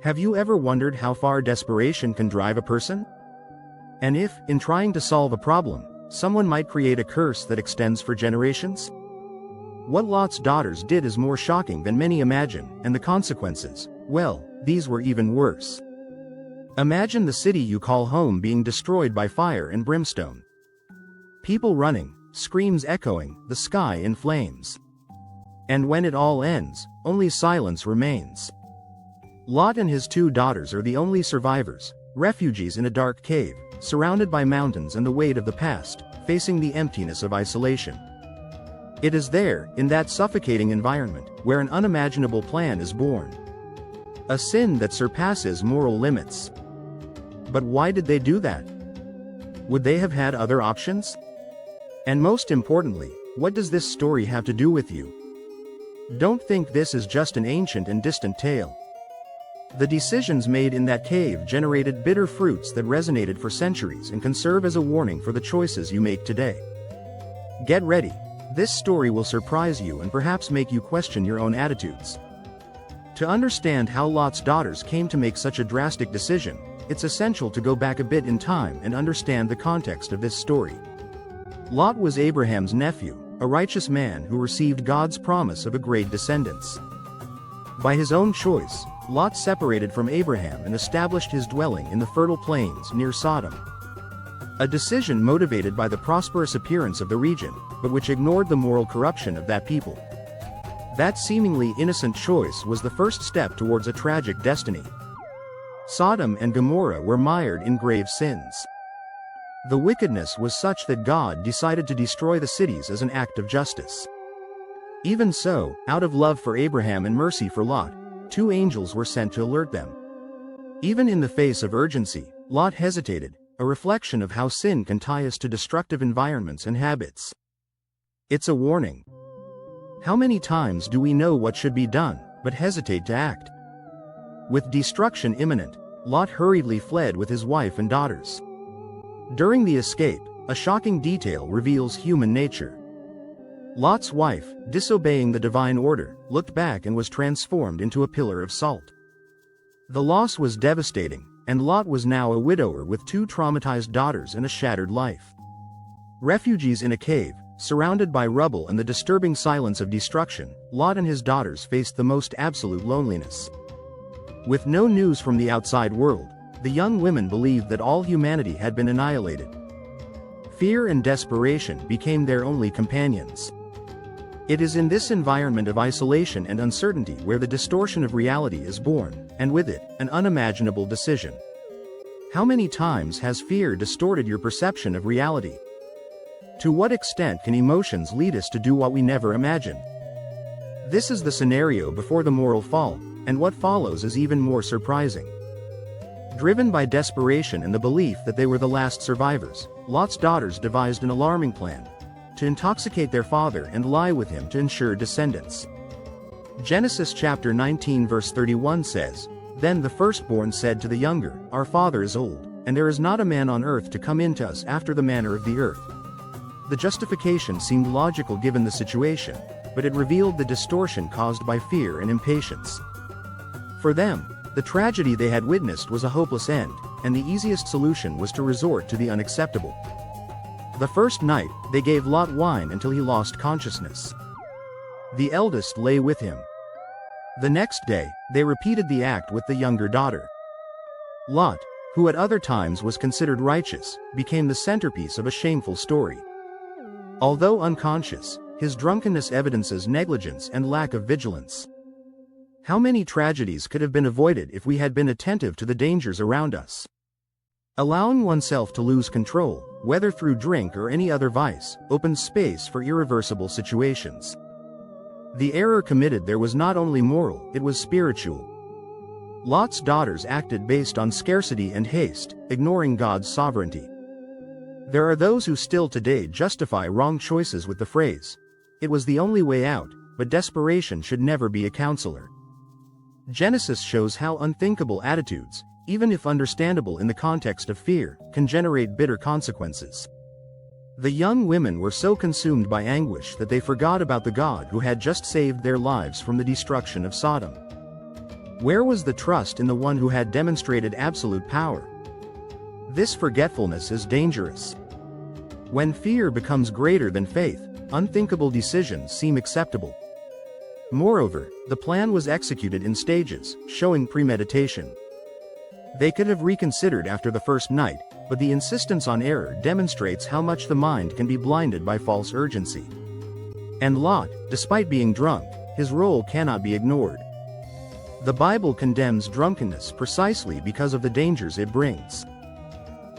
Have you ever wondered how far desperation can drive a person? And if, in trying to solve a problem, someone might create a curse that extends for generations? What Lot's daughters did is more shocking than many imagine, and the consequences, well, these were even worse. Imagine the city you call home being destroyed by fire and brimstone. People running, screams echoing, the sky in flames. And when it all ends, only silence remains. Lot and his 2 daughters are the only survivors, refugees in a dark cave, surrounded by mountains and the weight of the past, facing the emptiness of isolation. It is there, in that suffocating environment, where an unimaginable plan is born. A sin that surpasses moral limits. But why did they do that? Would they have had other options? And most importantly, what does this story have to do with you? Don't think this is just an ancient and distant tale. The decisions made in that cave generated bitter fruits that resonated for centuries and can serve as a warning for the choices you make today. Get ready. This story will surprise you and perhaps make you question your own attitudes. To understand how Lot's daughters came to make such a drastic decision, it's essential to go back a bit in time and understand the context of this story. Lot was Abraham's nephew, a righteous man who received God's promise of a great descendants. By his own choice, Lot separated from Abraham and established his dwelling in the fertile plains near Sodom. A decision motivated by the prosperous appearance of the region, but which ignored the moral corruption of that people. That seemingly innocent choice was the first step towards a tragic destiny. Sodom and Gomorrah were mired in grave sins. The wickedness was such that God decided to destroy the cities as an act of justice. Even so, out of love for Abraham and mercy for Lot, 2 angels were sent to alert them. Even in the face of urgency, Lot hesitated, a reflection of how sin can tie us to destructive environments and habits. It's a warning. How many times do we know what should be done, but hesitate to act? With destruction imminent, Lot hurriedly fled with his wife and daughters. During the escape, a shocking detail reveals human nature. Lot's wife, disobeying the divine order, looked back and was transformed into a pillar of salt. The loss was devastating, and Lot was now a widower with 2 traumatized daughters and a shattered life. Refugees in a cave, surrounded by rubble and the disturbing silence of destruction, Lot and his daughters faced the most absolute loneliness. With no news from the outside world, the young women believed that all humanity had been annihilated. Fear and desperation became their only companions. It is in this environment of isolation and uncertainty where the distortion of reality is born, and with it, an unimaginable decision. How many times has fear distorted your perception of reality? To what extent can emotions lead us to do what we never imagined? This is the scenario before the moral fall, and what follows is even more surprising. Driven by desperation and the belief that they were the last survivors, Lot's daughters devised an alarming plan: to intoxicate their father and lie with him to ensure descendants. Genesis chapter 19 verse 31 says, "Then the firstborn said to the younger, 'Our father is old, and there is not a man on earth to come in to us after the manner of the earth.'" The justification seemed logical given the situation, but it revealed the distortion caused by fear and impatience. For them, the tragedy they had witnessed was a hopeless end, and the easiest solution was to resort to the unacceptable. The first night, they gave Lot wine until he lost consciousness. The eldest lay with him. The next day, they repeated the act with the younger daughter. Lot, who at other times was considered righteous, became the centerpiece of a shameful story. Although unconscious, his drunkenness evidences negligence and lack of vigilance. How many tragedies could have been avoided if we had been attentive to the dangers around us? Allowing oneself to lose control, whether through drink or any other vice, opens space for irreversible situations. The error committed there was not only moral, it was spiritual. Lot's daughters acted based on scarcity and haste, ignoring God's sovereignty. There are those who still today justify wrong choices with the phrase, "It was the only way out," but desperation should never be a counselor. Genesis shows how unthinkable attitudes, even if understandable in the context of fear, can generate bitter consequences. The young women were so consumed by anguish that they forgot about the God who had just saved their lives from the destruction of Sodom. Where was the trust in the one who had demonstrated absolute power? This forgetfulness is dangerous. When fear becomes greater than faith, unthinkable decisions seem acceptable. Moreover, the plan was executed in stages, showing premeditation. They could have reconsidered after the first night, but the insistence on error demonstrates how much the mind can be blinded by false urgency. And Lot, despite being drunk, his role cannot be ignored. The Bible condemns drunkenness precisely because of the dangers it brings.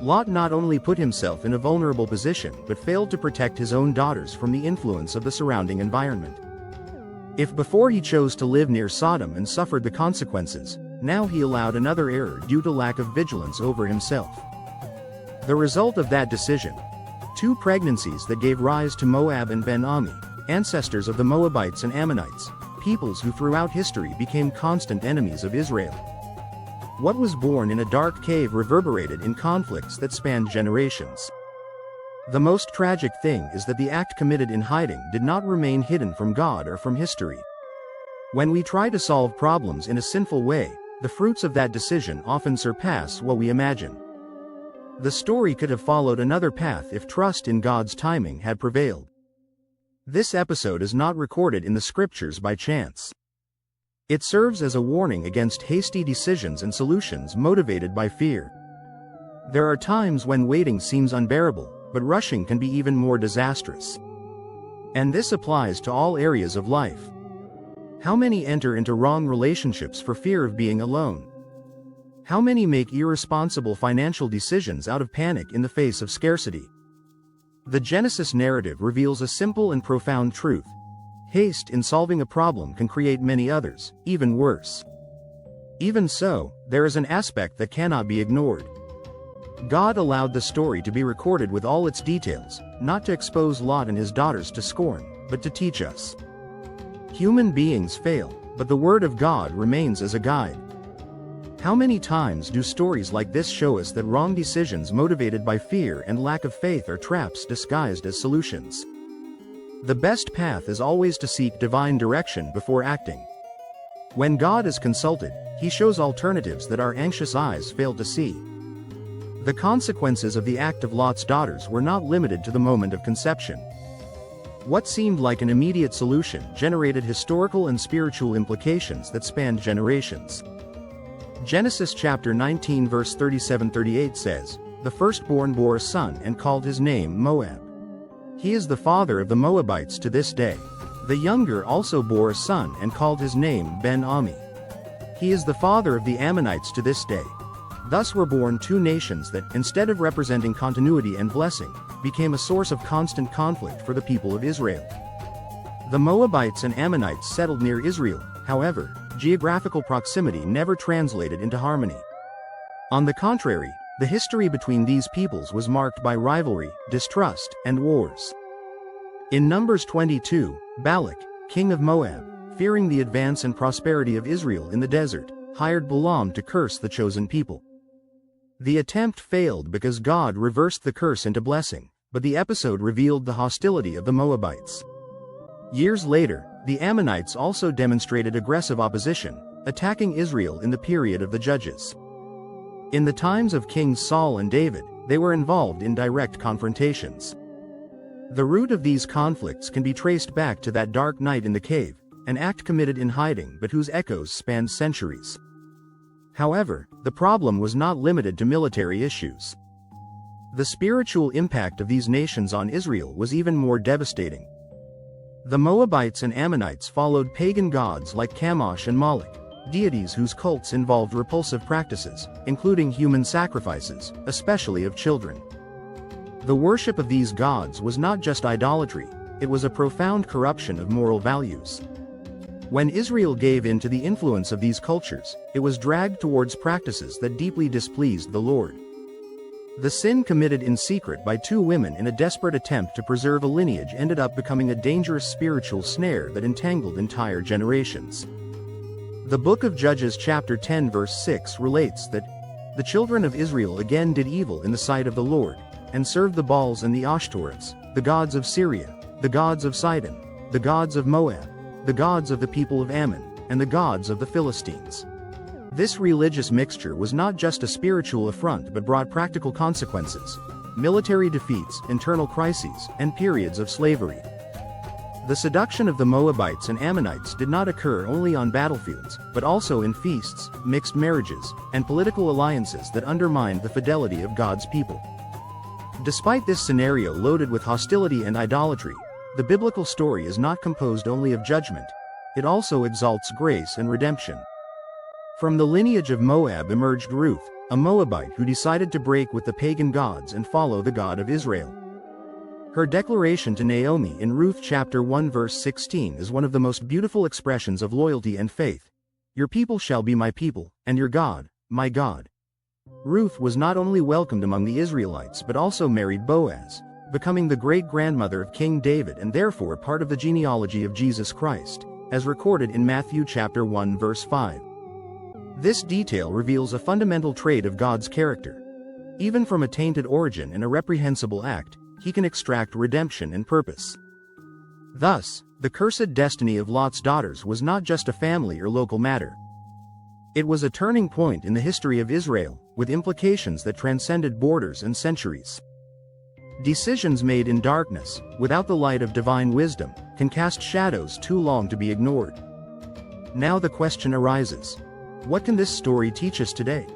Lot not only put himself in a vulnerable position but failed to protect his own daughters from the influence of the surrounding environment. If before he chose to live near Sodom and suffered the consequences, now he allowed another error due to lack of vigilance over himself. The result of that decision: 2 pregnancies that gave rise to Moab and Ben-Ami, ancestors of the Moabites and Ammonites, peoples who throughout history became constant enemies of Israel. What was born in a dark cave reverberated in conflicts that spanned generations. The most tragic thing is that the act committed in hiding did not remain hidden from God or from history. When we try to solve problems in a sinful way, the fruits of that decision often surpass what we imagine. The story could have followed another path if trust in God's timing had prevailed. This episode is not recorded in the scriptures by chance. It serves as a warning against hasty decisions and solutions motivated by fear. There are times when waiting seems unbearable, but rushing can be even more disastrous. And this applies to all areas of life. How many enter into wrong relationships for fear of being alone? How many make irresponsible financial decisions out of panic in the face of scarcity? The Genesis narrative reveals a simple and profound truth: haste in solving a problem can create many others, even worse. Even so, there is an aspect that cannot be ignored. God allowed the story to be recorded with all its details, not to expose Lot and his daughters to scorn, but to teach us. Human beings fail, but the Word of God remains as a guide. How many times do stories like this show us that wrong decisions motivated by fear and lack of faith are traps disguised as solutions? The best path is always to seek divine direction before acting. When God is consulted, He shows alternatives that our anxious eyes fail to see. The consequences of the act of Lot's daughters were not limited to the moment of conception. What seemed like an immediate solution generated historical and spiritual implications that spanned generations. Genesis chapter 19 verse 37-38 says, "The firstborn bore a son and called his name Moab. He is the father of the Moabites to this day. The younger also bore a son and called his name Ben-Ami. He is the father of the Ammonites to this day." Thus were born 2 nations that, instead of representing continuity and blessing, became a source of constant conflict for the people of Israel. The Moabites and Ammonites settled near Israel. However, geographical proximity never translated into harmony. On the contrary, the history between these peoples was marked by rivalry, distrust, and wars. In Numbers 22, Balak, king of Moab, fearing the advance and prosperity of Israel in the desert, hired Balaam to curse the chosen people. The attempt failed because God reversed the curse into blessing, but the episode revealed the hostility of the Moabites. Years later, the Ammonites also demonstrated aggressive opposition, attacking Israel in the period of the Judges. In the times of Kings Saul and David, they were involved in direct confrontations. The root of these conflicts can be traced back to that dark night in the cave, an act committed in hiding but whose echoes spanned centuries. However, the problem was not limited to military issues. The spiritual impact of these nations on Israel was even more devastating. The Moabites and Ammonites followed pagan gods like Chemosh and Moloch, deities whose cults involved repulsive practices, including human sacrifices, especially of children. The worship of these gods was not just idolatry, it was a profound corruption of moral values. When Israel gave in to the influence of these cultures, it was dragged towards practices that deeply displeased the Lord. The sin committed in secret by 2 women in a desperate attempt to preserve a lineage ended up becoming a dangerous spiritual snare that entangled entire generations. The book of Judges chapter 10 verse 6 relates that, "The children of Israel again did evil in the sight of the Lord, and served the Baals and the Ashtoreths, the gods of Syria, the gods of Sidon, the gods of Moab, the gods of the people of Ammon, and the gods of the Philistines." This religious mixture was not just a spiritual affront but brought practical consequences: military defeats, internal crises, and periods of slavery. The seduction of the Moabites and Ammonites did not occur only on battlefields, but also in feasts, mixed marriages, and political alliances that undermined the fidelity of God's people. Despite this scenario loaded with hostility and idolatry, the biblical story is not composed only of judgment. It also exalts grace and redemption. From the lineage of Moab emerged Ruth, a Moabite who decided to break with the pagan gods and follow the God of Israel. Her declaration to Naomi in Ruth chapter 1 verse 16 is one of the most beautiful expressions of loyalty and faith. "Your people shall be my people, and your God, my God." Ruth was not only welcomed among the Israelites but also married Boaz, becoming the great-grandmother of King David and therefore part of the genealogy of Jesus Christ, as recorded in Matthew chapter 1 verse 5. This detail reveals a fundamental trait of God's character. Even from a tainted origin and a reprehensible act, He can extract redemption and purpose. Thus, the cursed destiny of Lot's daughters was not just a family or local matter. It was a turning point in the history of Israel, with implications that transcended borders and centuries. Decisions made in darkness, without the light of divine wisdom, can cast shadows too long to be ignored. Now the question arises: what can this story teach us today?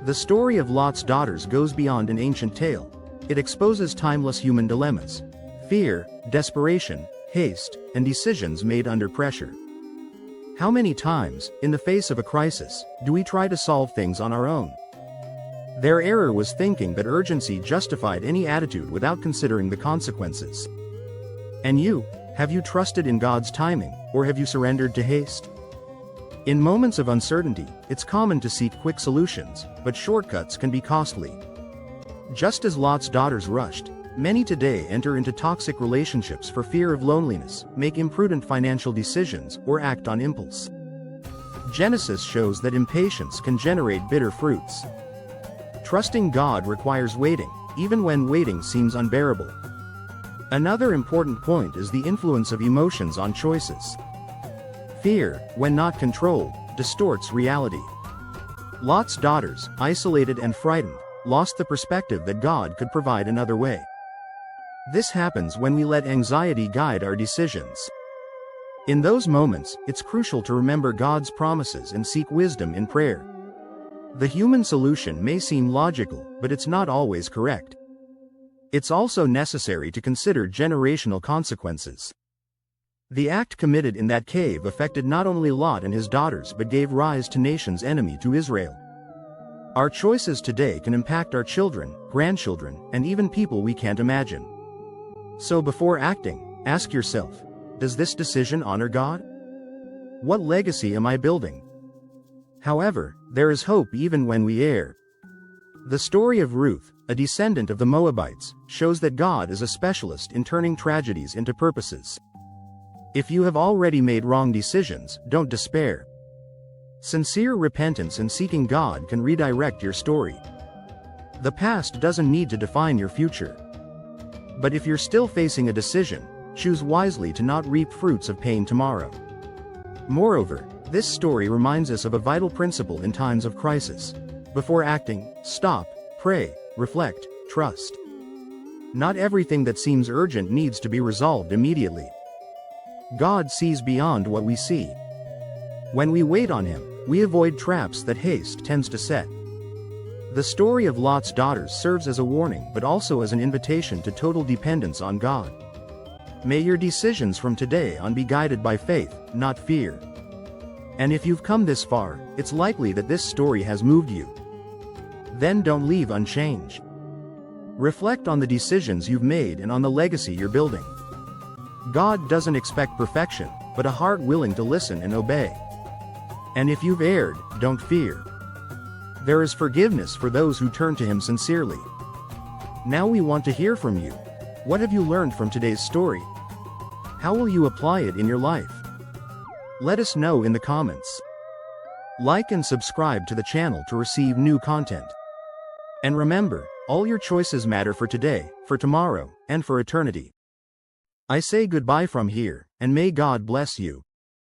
The story of Lot's daughters goes beyond an ancient tale. It exposes timeless human dilemmas: fear, desperation, haste, and decisions made under pressure. How many times, in the face of a crisis, do we try to solve things on our own? Their error was thinking that urgency justified any attitude without considering the consequences. And you, have you trusted in God's timing, or have you surrendered to haste? In moments of uncertainty, it's common to seek quick solutions, but shortcuts can be costly. Just as Lot's daughters rushed, many today enter into toxic relationships for fear of loneliness, make imprudent financial decisions, or act on impulse. Genesis shows that impatience can generate bitter fruits. Trusting God requires waiting, even when waiting seems unbearable. Another important point is the influence of emotions on choices. Fear, when not controlled, distorts reality. Lot's daughters, isolated and frightened, lost the perspective that God could provide another way. This happens when we let anxiety guide our decisions. In those moments, it's crucial to remember God's promises and seek wisdom in prayer. The human solution may seem logical, but it's not always correct. It's also necessary to consider generational consequences. The act committed in that cave affected not only Lot and his daughters but gave rise to nations enemy to Israel. Our choices today can impact our children, grandchildren, and even people we can't imagine. So before acting, ask yourself, does this decision honor God? What legacy am I building? However, there is hope even when we err. The story of Ruth, a descendant of the Moabites, shows that God is a specialist in turning tragedies into purposes. If you have already made wrong decisions, don't despair. Sincere repentance and seeking God can redirect your story. The past doesn't need to define your future. But if you're still facing a decision, choose wisely to not reap fruits of pain tomorrow. Moreover, this story reminds us of a vital principle in times of crisis. Before acting, stop, pray, reflect, trust. Not everything that seems urgent needs to be resolved immediately. God sees beyond what we see. When we wait on Him, we avoid traps that haste tends to set. The story of Lot's daughters serves as a warning but also as an invitation to total dependence on God. May your decisions from today on be guided by faith, not fear. And if you've come this far, it's likely that this story has moved you. Then don't leave unchanged. Reflect on the decisions you've made and on the legacy you're building. God doesn't expect perfection, but a heart willing to listen and obey. And if you've erred, don't fear. There is forgiveness for those who turn to Him sincerely. Now we want to hear from you. What have you learned from today's story? How will you apply it in your life? Let us know in the comments. Like and subscribe to the channel to receive new content. And remember, all your choices matter for today, for tomorrow, and for eternity. I say goodbye from here, and may God bless you.